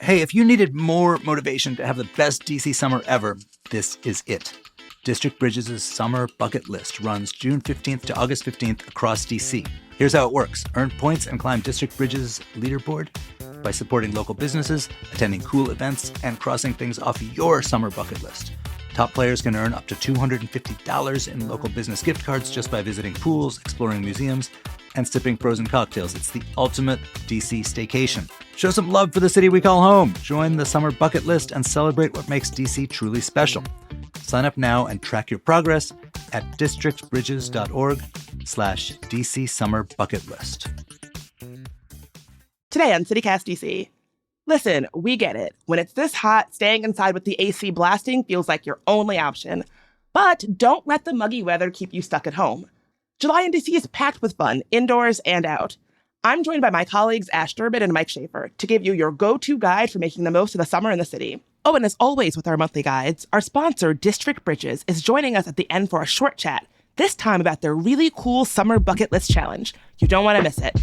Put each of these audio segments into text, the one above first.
Hey, if you needed more motivation to have the best DC summer ever, this is it. District Bridges' Summer Bucket List runs June 15th to August 15th across DC. Here's how it works. Earn points and climb District Bridges' leaderboard by supporting local businesses, attending cool events, and crossing things off your summer bucket list. Top players can earn up to $250 in local business gift cards just by visiting pools, exploring museums, and sipping frozen cocktails. It's the ultimate DC staycation. Show some love for the city we call home. Join the Summer Bucket List and celebrate what makes DC truly special. Sign up now and track your progress at districtbridges.org/DC Summer Bucket List. Today on CityCast DC. Listen, we get it. When it's this hot, staying inside with the AC blasting feels like your only option. But don't let the muggy weather keep you stuck at home. July in DC is packed with fun, indoors and out. I'm joined by my colleagues Ashe Durban and Mike Schaffer to give you your go-to guide for making the most of the summer in the city. Oh, and as always with our monthly guides, our sponsor, District Bridges, is joining us at the end for a short chat, this time about their really cool Summer Bucket List Challenge. You don't want to miss it.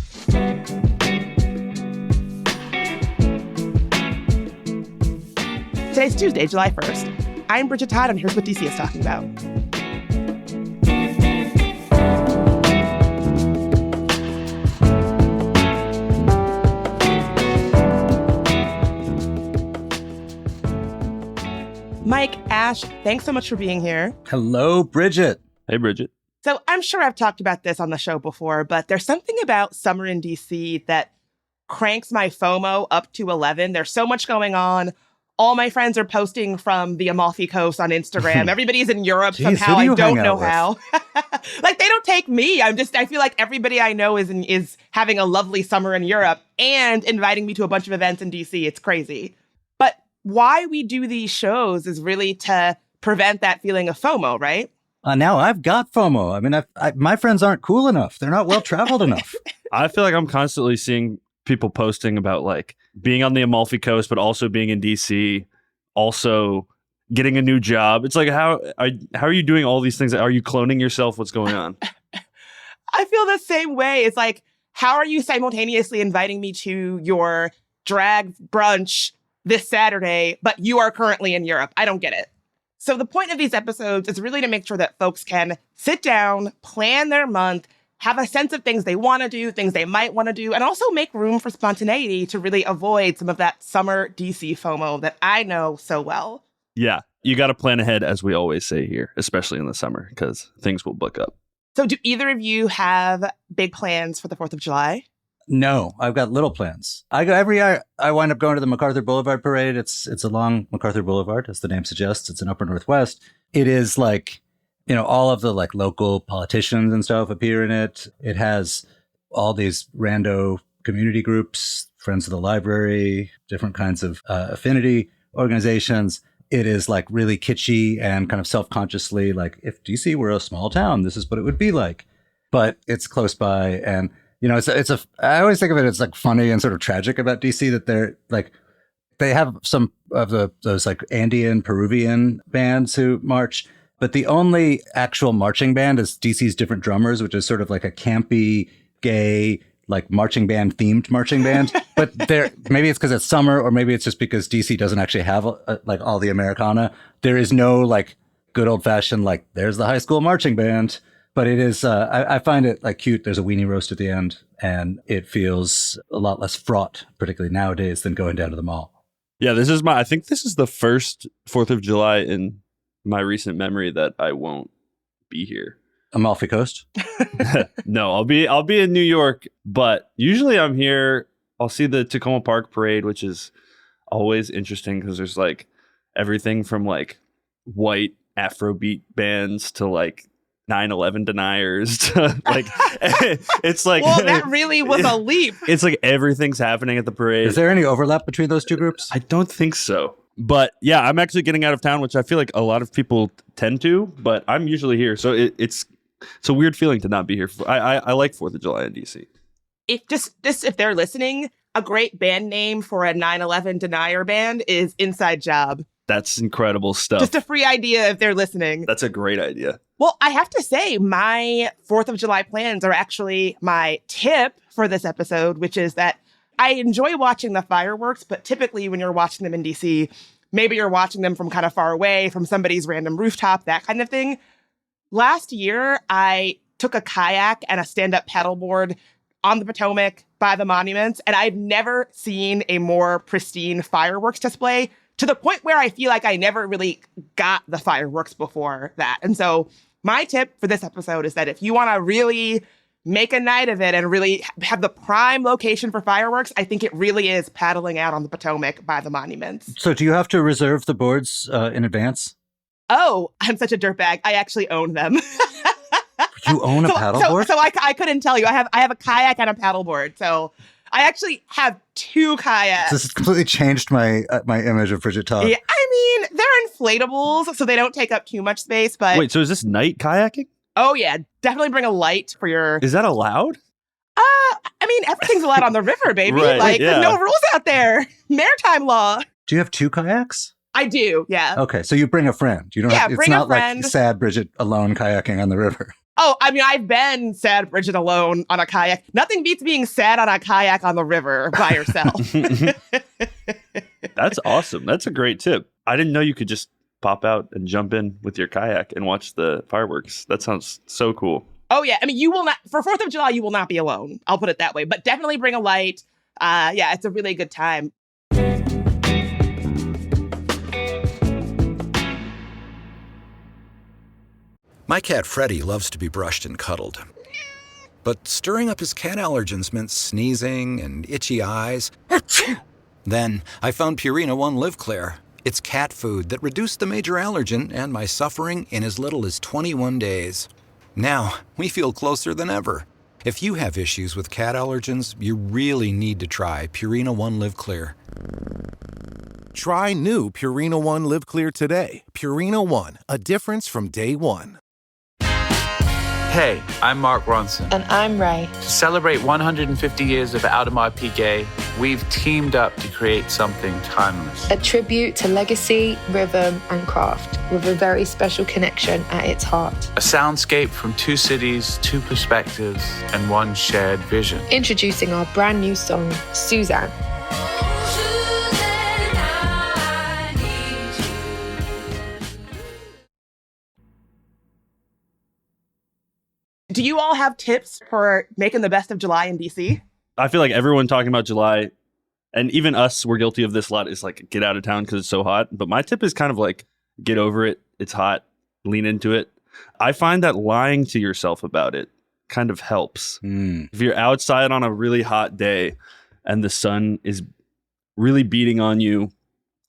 Today's Tuesday, July 1st. I'm Bridget Todd, and here's what DC is talking about. Mike, Ashe, thanks so much for being here. Hello, Bridget. Hey, Bridget. So I'm sure I've talked about this on the show before, but there's something about summer in DC that cranks my FOMO up to 11. There's so much going on. All my friends are posting from the Amalfi Coast on Instagram. Everybody's in Europe somehow. I don't know how. Like, they don't take me. I feel like everybody I know is having a lovely summer in Europe and inviting me to a bunch of events in DC. It's crazy. But why we do these shows is really to prevent that feeling of FOMO, right? Now I've got FOMO. I mean, my friends aren't cool enough. They're not well-traveled enough. I feel like I'm constantly seeing people posting about like being on the Amalfi Coast, but also being in DC, also getting a new job. It's like, how are you doing all these things? Are you cloning yourself? What's going on? I feel the same way. It's like, how are you simultaneously inviting me to your drag brunch this Saturday, but you are currently in Europe? I don't get it. So the point of these episodes is really to make sure that folks can sit down, plan their month, have a sense of things they want to do, things they might want to do, and also make room for spontaneity to really avoid some of that summer DC FOMO that I know so well. Yeah, you got to plan ahead, as we always say here, especially in the summer, because things will book up. So do either of you have big plans for the 4th of July? No, I've got little plans. I go every year. I wind up going to the MacArthur Boulevard Parade. It's along MacArthur Boulevard, as the name suggests. It's in Upper Northwest. It is like, you know, all of the like local politicians and stuff appear in it. It has all these rando community groups, Friends of the Library, different kinds of affinity organizations. It is like really kitschy and kind of self-consciously like, if DC were a small town, this is what it would be like. But it's close by, and you know, I always think of it as like funny and sort of tragic about DC that they're like, they have some of those like Andean, Peruvian bands who march, but the only actual marching band is DC's Different Drummers, which is sort of like a campy, gay, like marching band themed marching band. But maybe it's because it's summer, or maybe it's just because DC doesn't actually have like all the Americana. There is no like good old fashioned, like there's the high school marching band. But it is, I find it like cute. There's a weenie roast at the end, and it feels a lot less fraught, particularly nowadays, than going down to the mall. Yeah, I think this is the first 4th of July in my recent memory that I won't be here. Amalfi Coast? No, I'll be in New York, but usually I'm here. I'll see the Tacoma Park Parade, which is always interesting because there's like everything from like white Afrobeat bands to like 9/11 deniers to like it's like, well, that really was a leap. It's like everything's happening at the parade. Is there any overlap between those two groups? I don't think so. But yeah, I'm actually getting out of town, which I feel like a lot of people tend to, but I'm usually here. So it's a weird feeling to not be here. I like 4th of July in DC. If they're listening, a great band name for a 9/11 denier band is Inside Job. That's incredible stuff. Just a free idea if they're listening. That's a great idea. Well, I have to say, my 4th of July plans are actually my tip for this episode, which is that I enjoy watching the fireworks, but typically when you're watching them in DC, maybe you're watching them from kind of far away, from somebody's random rooftop, that kind of thing. Last year, I took a kayak and a stand-up paddleboard on the Potomac by the monuments, and I've never seen a more pristine fireworks display, to the point where I feel like I never really got the fireworks before that. And so my tip for this episode is that if you want to really make a night of it and really have the prime location for fireworks, I think it really is paddling out on the Potomac by the monuments. So do you have to reserve the boards in advance? Oh, I'm such a dirtbag. I actually own them. You own a paddleboard? So I couldn't tell you. I have a kayak and a paddleboard. So I actually have 2 kayaks. This has completely changed my my image of Bridget Todd. Yeah, I mean, they're inflatables, so they don't take up too much space. But Wait, so is this night kayaking? Oh yeah, definitely bring a light for your. Is that allowed? I mean, everything's allowed on the river, baby. Right, There's no rules out there. Maritime law. Do you have 2 kayaks? I do, yeah. Okay, so you bring a friend. You don't. Yeah, It's bring a not friend. like sad Bridget alone kayaking on the river. Oh, I mean, I've been sad Bridget alone on a kayak. Nothing beats being sad on a kayak on the river by yourself. That's awesome. That's a great tip. I didn't know you could just pop out and jump in with your kayak and watch the fireworks. That sounds so cool. Oh, yeah. I mean, you will not, for 4th of July, you will not be alone. I'll put it that way. But definitely bring a light. Yeah, it's a really good time. My cat Freddie loves to be brushed and cuddled. But stirring up his cat allergens meant sneezing and itchy eyes. Then I found Purina One Live Clear. It's cat food that reduced the major allergen and my suffering in as little as 21 days. Now, we feel closer than ever. If you have issues with cat allergens, you really need to try Purina One Live Clear. Try new Purina One Live Clear today. Purina One, a difference from day one. Hey, I'm Mark Ronson. And I'm Ray. To celebrate 150 years of Audemars Piguet, we've teamed up to create something timeless. A tribute to legacy, rhythm, and craft, with a very special connection at its heart. A soundscape from 2 cities, 2 perspectives, and 1 shared vision. Introducing our brand new song, Suzanne. Do you all have tips for making the best of July in DC? I feel like everyone talking about July, and even us, we're guilty of this a lot, is like get out of town because it's so hot. But my tip is kind of like get over it. It's hot. Lean into it. I find that lying to yourself about it kind of helps. If you're outside on a really hot day and the sun is really beating on you,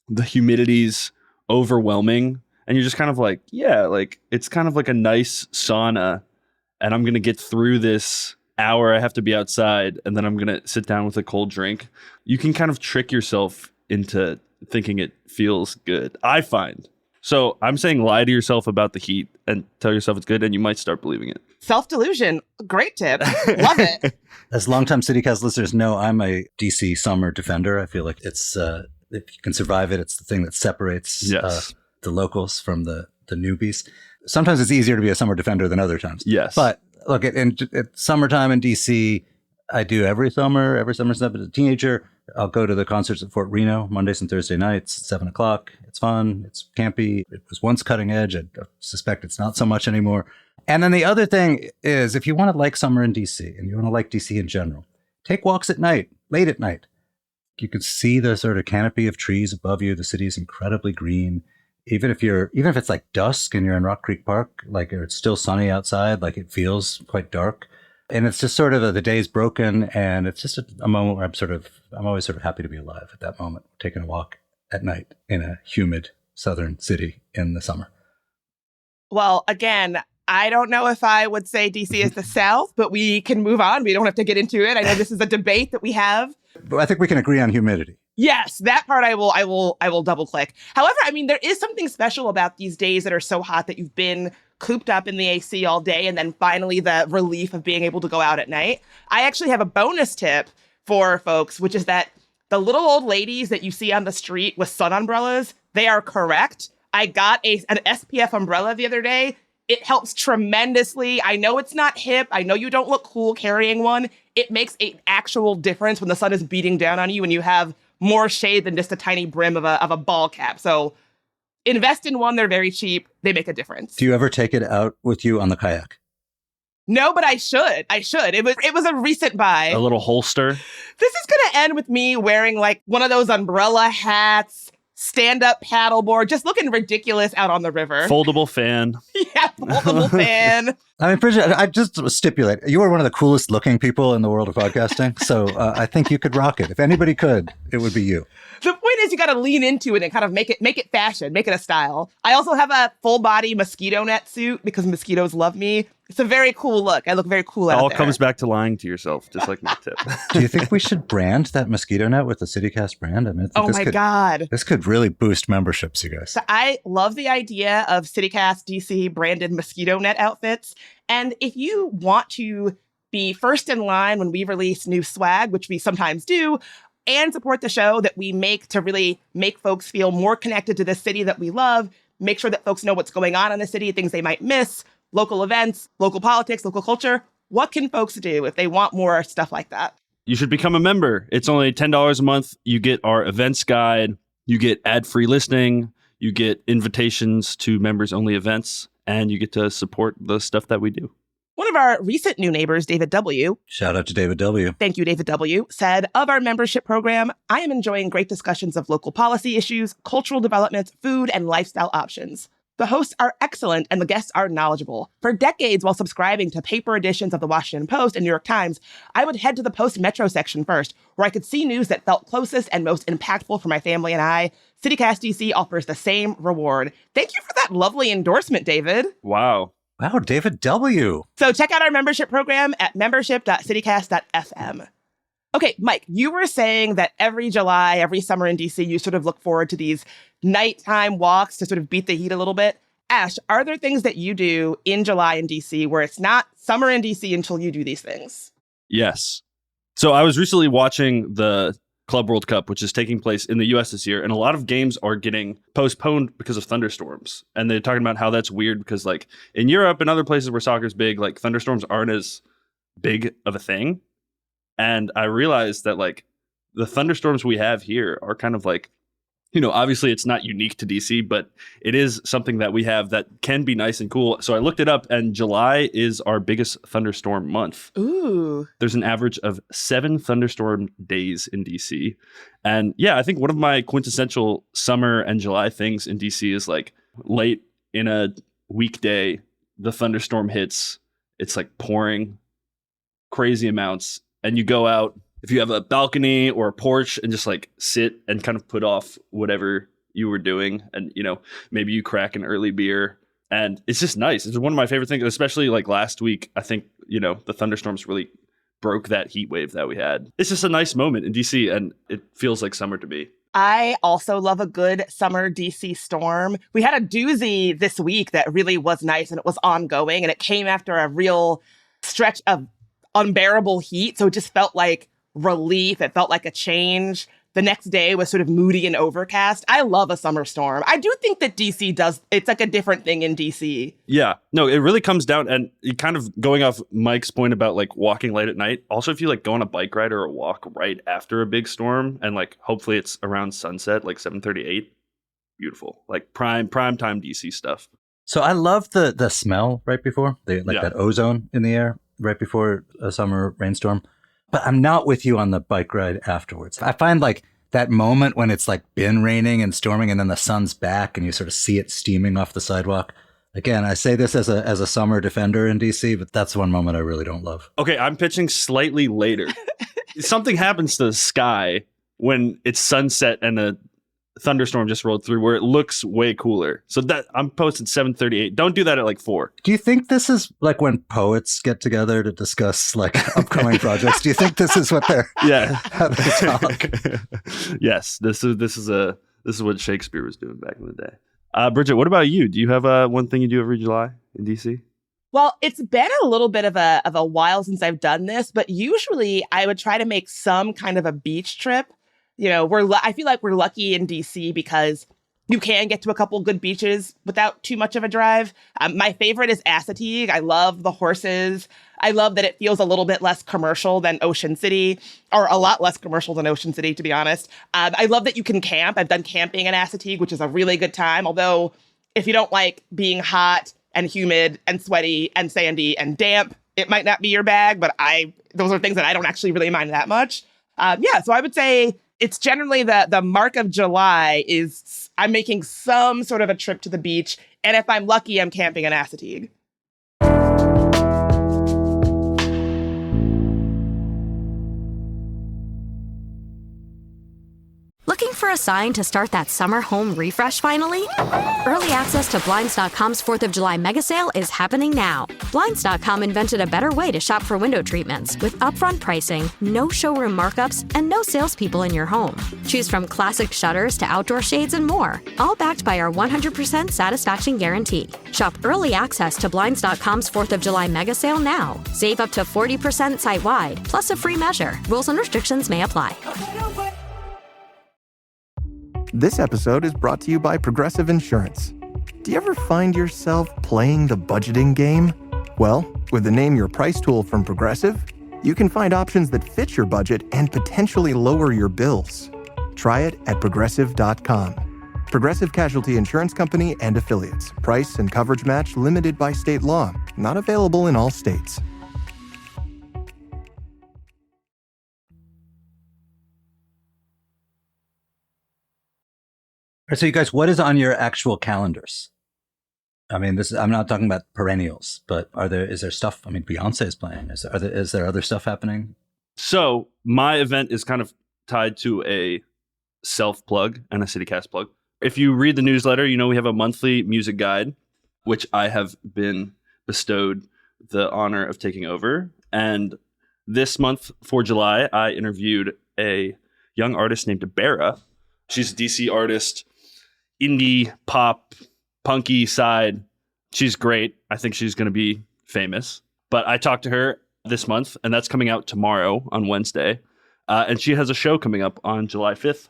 the humidity's overwhelming, and you're just kind of like, yeah, like it's kind of like a nice sauna. And I'm going to get through this hour I have to be outside, and then I'm going to sit down with a cold drink. You can kind of trick yourself into thinking it feels good, I find. So I'm saying lie to yourself about the heat and tell yourself it's good, and you might start believing it. Self-delusion. Great tip. Love it. As longtime CityCast listeners know, I'm a DC summer defender. I feel like it's, if you can survive it, it's the thing that separates the locals from the newbies. Sometimes it's easier to be a summer defender than other times. Yes. But look, at summertime in DC, I do every summer since I've been a teenager. I'll go to the concerts at Fort Reno Mondays and Thursday nights, 7:00. It's fun. It's campy. It was once cutting edge. I suspect it's not so much anymore. And then the other thing is, if you want to like summer in DC and you want to like DC in general, take walks at night, late at night. You can see the sort of canopy of trees above you. The city is incredibly green. Even if it's like dusk and you're in Rock Creek Park, like it's still sunny outside, like it feels quite dark. And it's just sort of the day's broken, and it's just a moment where I'm always sort of happy to be alive at that moment, taking a walk at night in a humid southern city in the summer. Well, again, I don't know if I would say DC is the South, but we can move on. We don't have to get into it. I know this is a debate that we have. But I think we can agree on humidity. Yes, that part I will double click. However, I mean, there is something special about these days that are so hot that you've been cooped up in the AC all day, and then finally the relief of being able to go out at night. I actually have a bonus tip for folks, which is that the little old ladies that you see on the street with sun umbrellas, they are correct. I got an SPF umbrella the other day. It helps tremendously. I know it's not hip. I know you don't look cool carrying one. It makes an actual difference when the sun is beating down on you and you have more shade than just a tiny brim of a ball cap. So invest in one. They're very cheap. They make a difference. Do you ever take it out with you on the kayak? No, but I should. It was a recent buy. A little holster. This is going to end with me wearing like one of those umbrella hats, stand-up paddleboard, just looking ridiculous out on the river. Foldable fan. Yeah, foldable fan. I mean, Bridget, I just stipulate, you are one of the coolest looking people in the world of podcasting. So I think you could rock it. If anybody could, it would be you. The point is you got to lean into it and kind of make it fashion, make it a style. I also have a full body mosquito net suit because mosquitoes love me. It's a very cool look. I look very cool out there. It all comes back to lying to yourself, just like my tip. Do you think we should brand that mosquito net with the CityCast brand? I mean, God. This could really boost memberships, you guys. So I love the idea of CityCast DC branded mosquito net outfits. And if you want to be first in line when we release new swag, which we sometimes do, and support the show that we make to really make folks feel more connected to the city that we love, make sure that folks know what's going on in the city, things they might miss, local events, local politics, local culture. What can folks do if they want more stuff like that? You should become a member. It's only $10 a month. You get our events guide. You get ad-free listening. You get invitations to members-only events. And you get to support the stuff that we do. One of our recent new neighbors, David W. Shout out to David W. Thank you, David W. said, of our membership program, I am enjoying great discussions of local policy issues, cultural developments, food, and lifestyle options. The hosts are excellent and the guests are knowledgeable. For decades, while subscribing to paper editions of the Washington Post and New York Times, I would head to the Post Metro section first, where I could see news that felt closest and most impactful for my family and I. CityCast DC offers the same reward. Thank you for that lovely endorsement, David. Wow. Wow, David W. So check out our membership program at membership.citycast.fm. Okay, Mike, you were saying that every July, every summer in DC, you sort of look forward to these nighttime walks to sort of beat the heat a little bit. Ashe, are there things that you do in July in DC where it's not summer in DC until you do these things? Yes. So I was recently watching the Club World Cup, which is taking place in the US this year, and a lot of games are getting postponed because of thunderstorms. And they're talking about how that's weird because like in Europe and other places where soccer's big, like thunderstorms aren't as big of a thing. And I realized that like the thunderstorms we have here are kind of like, you know, obviously it's not unique to DC, but it is something that we have that can be nice and cool. So I looked it up and July is our biggest thunderstorm month. Ooh. There's an average of 7 thunderstorm days in DC. And yeah, I think one of my quintessential summer and July things in DC is like late in a weekday, the thunderstorm hits. It's like pouring crazy amounts. And you go out, if you have a balcony or a porch, and just like sit and kind of put off whatever you were doing. And, you know, maybe you crack an early beer. And it's just nice. It's one of my favorite things, especially like last week. I think, you know, the thunderstorms really broke that heat wave that we had. It's just a nice moment in DC, and it feels like summer to me. I also love a good summer DC storm. We had a doozy this week that really was nice, and it was ongoing, and it came after a real stretch of unbearable heat. So it just felt like relief. It felt like a change. The next day was sort of moody and overcast. I love a summer storm. I do think that DC does. It's like a different thing in DC. Yeah, no, it really comes down, and kind of going off Mike's point about like walking late at night. Also, if you like go on a bike ride or a walk right after a big storm, and like hopefully it's around sunset, like 7:38, beautiful, like prime time DC stuff. So I love the smell right before, that ozone in the air right before a summer rainstorm. But I'm not with you on the bike ride afterwards. I find like that moment when it's like been raining and storming and then the sun's back and you sort of see it steaming off the sidewalk. Again, I say this as a summer defender in DC, but that's one moment I really don't love. Okay, I'm pitching slightly later. Something happens to the sky when it's sunset and a thunderstorm just rolled through where it looks way cooler. So that I'm posting 7:38. Don't do that at like 4. Do you think this is like when poets get together to discuss like upcoming projects? Do you think this is what they're how they talk? Yes, this is what Shakespeare was doing back in the day. Bridget, what about you? Do you have one thing you do every July in DC? Well, it's been a little bit of a while since I've done this, but usually I would try to make some kind of a beach trip. You know, I feel like we're lucky in DC because, you can get to a couple good beaches without too much of a drive. My favorite is Assateague. I love the horses. I love that it feels a little bit less commercial than Ocean City, or a lot less commercial than Ocean City, to be honest. I love that you can camp. I've done camping in Assateague, which is a really good time. Although if you don't like being hot and humid and sweaty and sandy and damp, it might not be your bag, but those are things that I don't actually really mind that much. So I would say it's generally the mark of July is I'm making some sort of a trip to the beach. And if I'm lucky, I'm camping in Assateague. Looking for a sign to start that summer home refresh finally? Early access to Blinds.com's 4th of July mega sale is happening now. Blinds.com invented a better way to shop for window treatments with upfront pricing, no showroom markups, and no salespeople in your home. Choose from classic shutters to outdoor shades and more, all backed by our 100% satisfaction guarantee. Shop early access to Blinds.com's 4th of July mega sale now. Save up to 40% site-wide, plus a free measure. Rules and restrictions may apply. This episode is brought to you by Progressive Insurance. Do you ever find yourself playing the budgeting game? Well, with the Name Your Price tool from Progressive, you can find options that fit your budget and potentially lower your bills. Try it at Progressive.com. Progressive Casualty Insurance Company and Affiliates. Price and coverage match limited by state law. Not available in all states. So you guys, what is on your actual calendars? I mean, I'm not talking about perennials, but is there stuff? I mean, Beyonce is playing. Is there other stuff happening? So my event is kind of tied to a self plug and a CityCast plug. If you read the newsletter, you know we have a monthly music guide, which I have been bestowed the honor of taking over. And this month for July, I interviewed a young artist named Bera. She's a DC artist. Indie pop, punky side. She's great. I think she's going to be famous. But I talked to her this month, and that's coming out tomorrow on Wednesday. And she has a show coming up on July 5th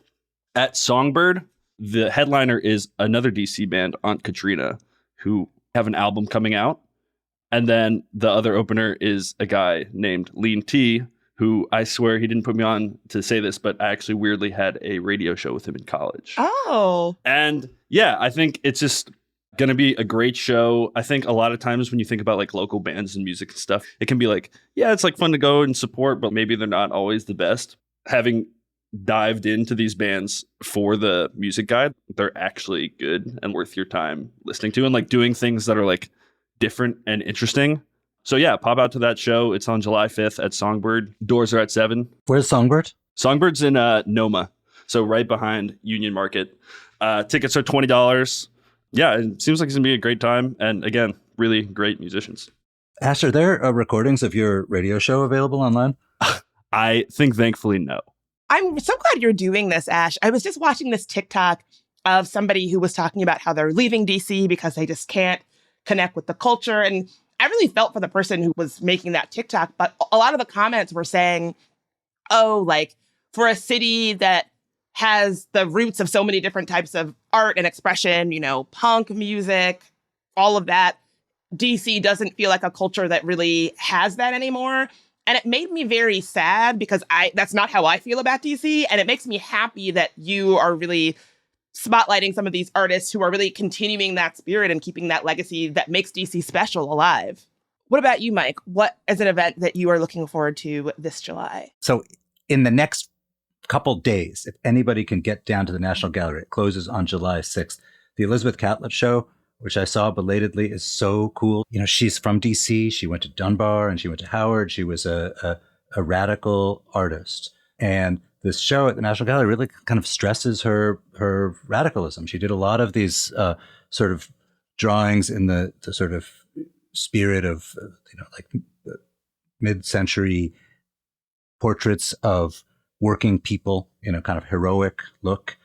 at Songbird. The headliner is another DC band, Aunt Katrina, who have an album coming out. And then the other opener is a guy named Lean T, who I swear he didn't put me on to say this, but I actually weirdly had a radio show with him in college. Oh. And yeah, I think it's just going to be a great show. I think a lot of times when you think about like local bands and music and stuff, it can be like, yeah, it's like fun to go and support, but maybe they're not always the best. Having dived into these bands for the music guide, they're actually good and worth your time listening to, and like doing things that are like different and interesting. So yeah, pop out to that show. It's on July 5th at Songbird. Doors are at 7. Where's Songbird? Songbird's in Noma, so right behind Union Market. Tickets are $20. Yeah, it seems like it's going to be a great time. And again, really great musicians. Ashe, are there recordings of your radio show available online? I think thankfully no. I'm so glad you're doing this, Ashe. I was just watching this TikTok of somebody who was talking about how they're leaving DC because they just can't connect with the culture. And I really felt for the person who was making that TikTok, but a lot of the comments were saying, oh, like for a city that has the roots of so many different types of art and expression, you know, punk music, all of that, DC doesn't feel like a culture that really has that anymore. And it made me very sad because that's not how I feel about DC. And it makes me happy that you are really spotlighting some of these artists who are really continuing that spirit and keeping that legacy that makes DC special alive. What about you, Mike? What is an event that you are looking forward to this July? So in the next couple days, if anybody can get down to the National Gallery, it closes on July 6th. The Elizabeth Catlett show, which I saw belatedly, is so cool. You know, she's from DC. She went to Dunbar and she went to Howard. She was a radical artist. And this show at the National Gallery really kind of stresses her radicalism. She did a lot of these sort of drawings in the sort of spirit of, like mid-century portraits of working people in a kind of heroic look.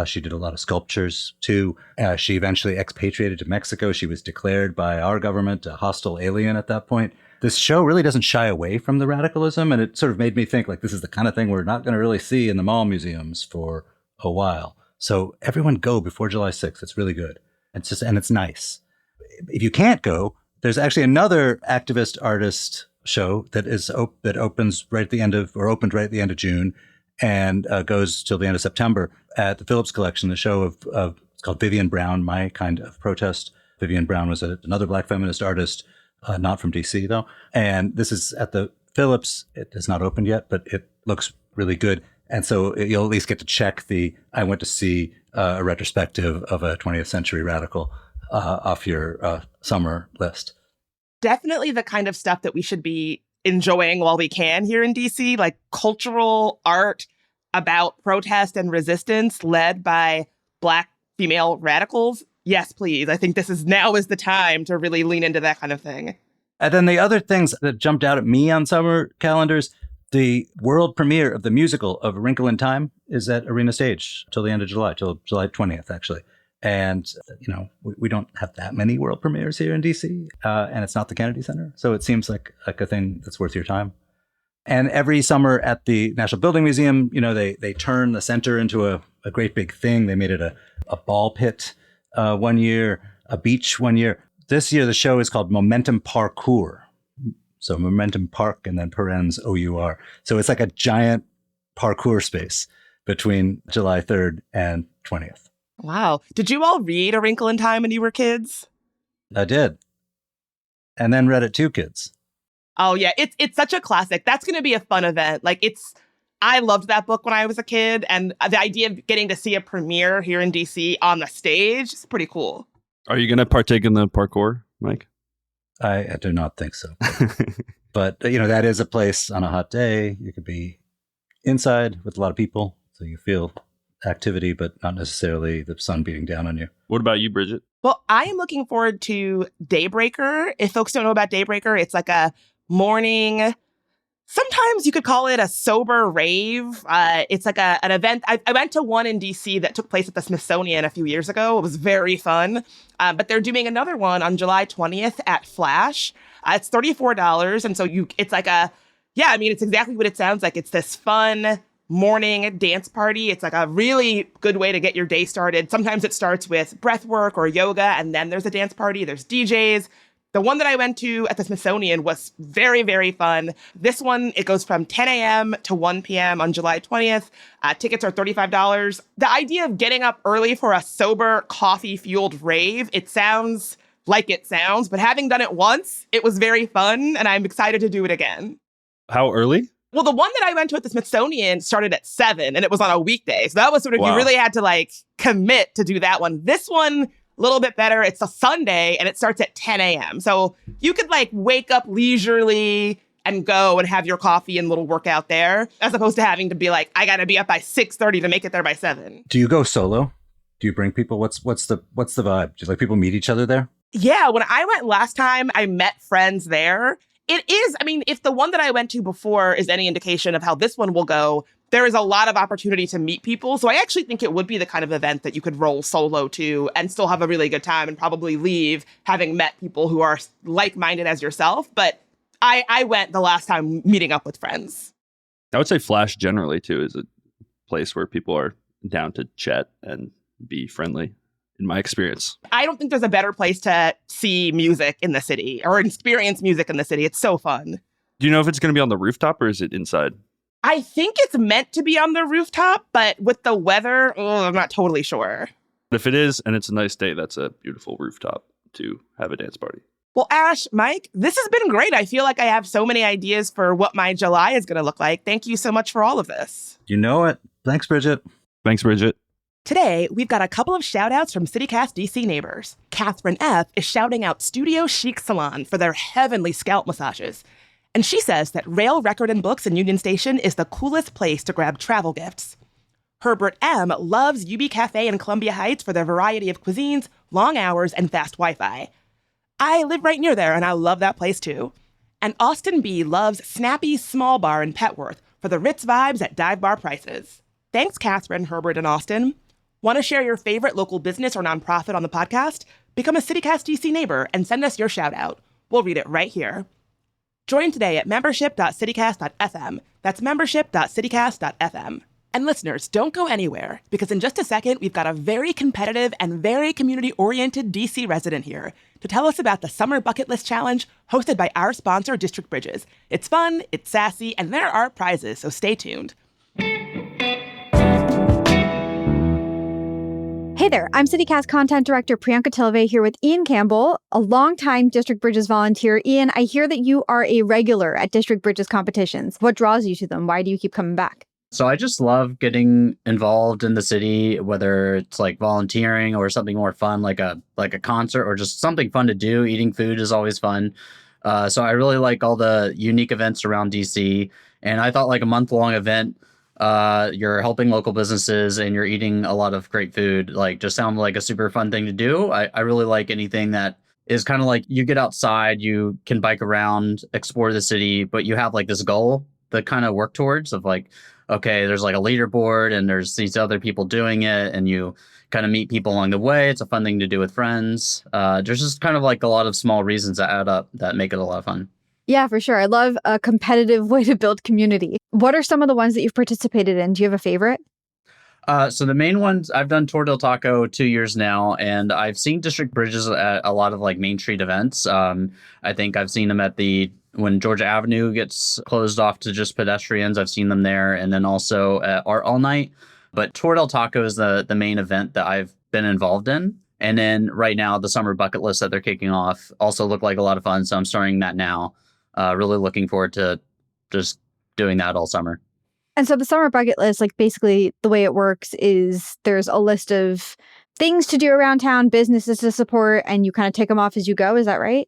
She did a lot of sculptures too. She eventually expatriated to Mexico. She was declared by our government a hostile alien at that point. This show really doesn't shy away from the radicalism, and it sort of made me think like this is the kind of thing we're not going to really see in the mall museums for a while. So everyone go before July 6th. It's really good. And it's nice. If you can't go, there's actually another activist artist show that opens right at the end of, or opened right at the end of June, and goes till the end of September at the Phillips Collection. The show of it's called Vivian Brown, My Kind of Protest. Vivian Brown was another Black feminist artist, not from DC though. And this is at the Phillips. It has not opened yet, but it looks really good. And so you'll at least get to check I went to see a retrospective of a 20th century radical off your summer list. Definitely the kind of stuff that we should be enjoying while we can here in DC, like cultural art about protest and resistance led by Black female radicals. Yes, please. I think now is the time to really lean into that kind of thing. And then the other things that jumped out at me on summer calendars, the world premiere of the musical of A Wrinkle in Time is at Arena Stage till the end of July, till July 20th, actually. And, we don't have that many world premieres here in DC, and it's not the Kennedy Center. So it seems like a thing that's worth your time. And every summer at the National Building Museum, they turn the center into a great big thing. They made it a ball pit one year, a beach one year. This year, the show is called Momentum Parkour. So Momentum Park and then parens OUR. So it's like a giant parkour space between July 3rd and 20th. Wow. Did you all read A Wrinkle in Time when you were kids? I did. And then read it to kids. Oh, yeah. It's such a classic. That's going to be a fun event. I loved that book when I was a kid. And the idea of getting to see a premiere here in DC on the stage is pretty cool. Are you going to partake in the parkour, Mike? I do not think so. But, that is a place on a hot day. You could be inside with a lot of people. So you feel activity, but not necessarily the sun beating down on you. What about you, Bridget? Well, I am looking forward to Daybreaker. If folks don't know about Daybreaker, it's like a morning, sometimes you could call it a sober rave. It's like an event. I went to one in DC that took place at the Smithsonian a few years ago. It was very fun. But they're doing another one on July 20th at Flash. It's $34. And so it's like it's exactly what it sounds like. It's this fun morning dance party. It's like a really good way to get your day started. Sometimes it starts with breath work or yoga, and then there's a dance party. There's DJs. The one that I went to at the Smithsonian was very, very fun. This one, it goes from 10 a.m. to 1 p.m. on July 20th. Tickets are $35. The idea of getting up early for a sober, coffee-fueled rave, it sounds like it sounds, but having done it once, it was very fun, and I'm excited to do it again. How early? Well, the one that I went to at the Smithsonian started at 7, and it was on a weekday. So that was sort of, You really had to commit to do that one. This one, a little bit better. It's a Sunday, and it starts at 10 a.m. So you could wake up leisurely and go and have your coffee and little workout there, as opposed to having to be I got to be up by 6:30 to make it there by 7. Do you go solo? Do you bring people? What's the vibe? Do people meet each other there? Yeah, when I went last time, I met friends there. It is, if the one that I went to before is any indication of how this one will go, there is a lot of opportunity to meet people. So I actually think it would be the kind of event that you could roll solo to and still have a really good time and probably leave having met people who are like-minded as yourself. But I went the last time meeting up with friends. I would say Flash generally, too, is a place where people are down to chat and be friendly. In my experience, I don't think there's a better place to see music in the city or experience music in the city. It's so fun. Do you know if it's going to be on the rooftop or is it inside? I think it's meant to be on the rooftop, but with the weather, I'm not totally sure. But if it is and it's a nice day, that's a beautiful rooftop to have a dance party. Well, Ash, Mike, this has been great. I feel like I have so many ideas for what my July is going to look like. Thank you so much for all of this. You know it. Thanks, Bridget. Thanks, Bridget. Today, we've got a couple of shout-outs from CityCast DC neighbors. Catherine F. is shouting out Studio Chic Salon for their heavenly scalp massages. And she says that Rail Record and Books in Union Station is the coolest place to grab travel gifts. Herbert M. loves UB Cafe in Columbia Heights for their variety of cuisines, long hours, and fast Wi-Fi. I live right near there, and I love that place too. And Austin B. loves Snappy's Small Bar in Petworth for the Ritz vibes at dive bar prices. Thanks, Catherine, Herbert, and Austin. Want to share your favorite local business or nonprofit on the podcast? Become a CityCast DC neighbor and send us your shout out. We'll read it right here. Join today at membership.citycast.fm. That's membership.citycast.fm. And listeners, don't go anywhere, because in just a second, we've got a very competitive and very community-oriented DC resident here to tell us about the Summer Bucket List Challenge hosted by our sponsor, District Bridges. It's fun, it's sassy, and there are prizes, so stay tuned. Hey there, I'm CityCast Content Director Priyanka Tilve here with Ian Campbell, a longtime District Bridges volunteer. Ian, I hear that you are a regular at District Bridges competitions. What draws you to them? Why do you keep coming back? So I just love getting involved in the city, whether it's like volunteering or something more fun, like a concert or just something fun to do. Eating food is always fun. So I really like all the unique events around DC. And I thought like a month-long event, you're helping local businesses and you're eating a lot of great food, like just sounded like a super fun thing to do. I really like anything that is kind of like you get outside, you can bike around, explore the city, but you have like this goal to kind of work towards of like, okay, there's like a leaderboard and there's these other people doing it and you kind of meet people along the way. It's a fun thing to do with friends. There's just kind of like a lot of small reasons that add up that make it a lot of fun. Yeah, for sure. I love a competitive way to build community. What are some of the ones that you've participated in? Do you have a favorite? So the main ones, I've done Tour del Taco 2 years now, and I've seen District Bridges at a lot of like Main Street events. I think I've seen them at when Georgia Avenue gets closed off to just pedestrians, I've seen them there, and then also at Art All Night. But Tour del Taco is the main event that I've been involved in. And then right now, the Summer Bucket List that they're kicking off also look like a lot of fun. So I'm starting that now. Really looking forward to just doing that all summer. And so the Summer Bucket List, like basically the way it works is there's a list of things to do around town, businesses to support, and you kind of tick them off as you go. Is that right?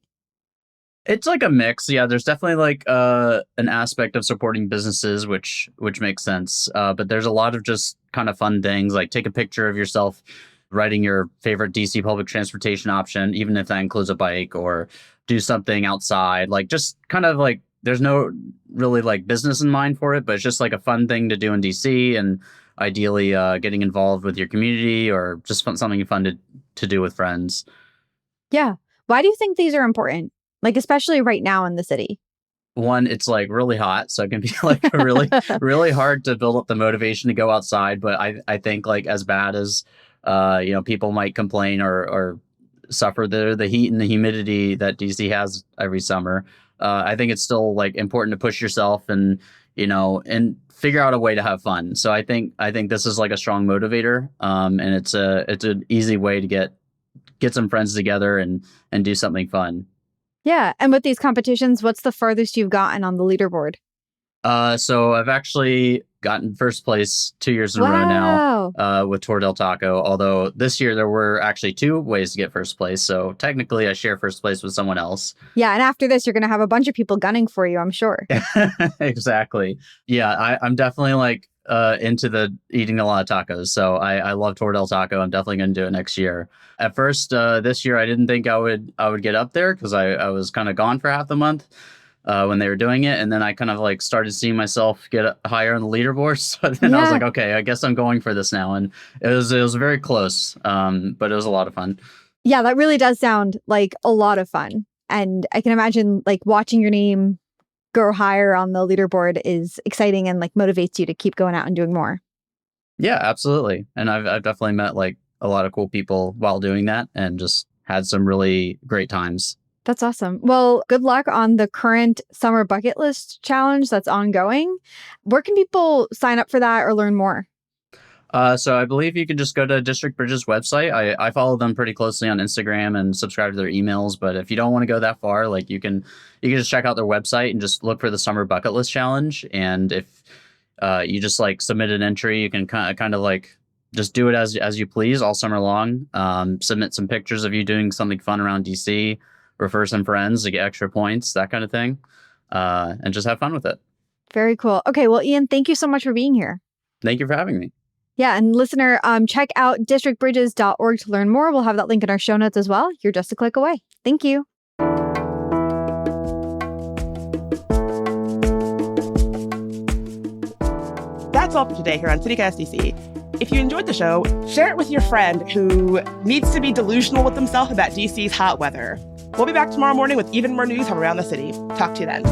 It's like a mix. Yeah, there's definitely like an aspect of supporting businesses, which makes sense. But there's a lot of just kind of fun things, like take a picture of yourself riding your favorite DC public transportation option, even if that includes a bike, or do something outside. Like just kind of like there's no really like business in mind for it, but it's just like a fun thing to do in DC, and ideally getting involved with your community or just something fun to do with friends. Yeah. Why do you think these are important? Like, especially right now in the city? One, it's like really hot, so it can be like really, really hard to build up the motivation to go outside. But I think like as bad as, people might complain or suffer the heat and the humidity that DC has every summer. I think it's still like important to push yourself and figure out a way to have fun. So I think this is like a strong motivator. And it's an easy way to get some friends together and do something fun. Yeah. And with these competitions, what's the farthest you've gotten on the leaderboard? So I've actually gotten first place 2 years in a row now with Tour del Taco. Although this year there were actually 2 ways to get first place. So technically I share first place with someone else. Yeah. And after this, you're going to have a bunch of people gunning for you, I'm sure. Exactly. Yeah. I'm definitely like into eating a lot of tacos. So I love Tour del Taco. I'm definitely going to do it next year. At first, this year, I didn't think I would get up there because I was kind of gone for half the month when they were doing it. And then I kind of like started seeing myself get higher on the leaderboard. So then I was like, okay, I guess I'm going for this now. And it was very close, but it was a lot of fun. Yeah, that really does sound like a lot of fun. And I can imagine like watching your name go higher on the leaderboard is exciting and like motivates you to keep going out and doing more. Yeah, absolutely. And I've definitely met like a lot of cool people while doing that and just had some really great times. That's awesome. Well, good luck on the current Summer Bucket List Challenge that's ongoing. Where can people sign up for that or learn more? So I believe you can just go to District Bridges website. I follow them pretty closely on Instagram and subscribe to their emails. But if you don't want to go that far, like you can just check out their website and just look for the Summer Bucket List Challenge. And if you just like submit an entry, you can kind of like just do it as you please all summer long. Submit some pictures of you doing something fun around DC, refer some friends to get extra points, that kind of thing, and just have fun with it. Very cool. Okay, well, Ian, thank you so much for being here. Thank you for having me. Yeah, and listener, check out districtbridges.org to learn more. We'll have that link in our show notes as well. You're just a click away. Thank you. That's all for today here on CityCast DC. If you enjoyed the show, share it with your friend who needs to be delusional with himself about DC's hot weather. We'll be back tomorrow morning with even more news from around the city. Talk to you then.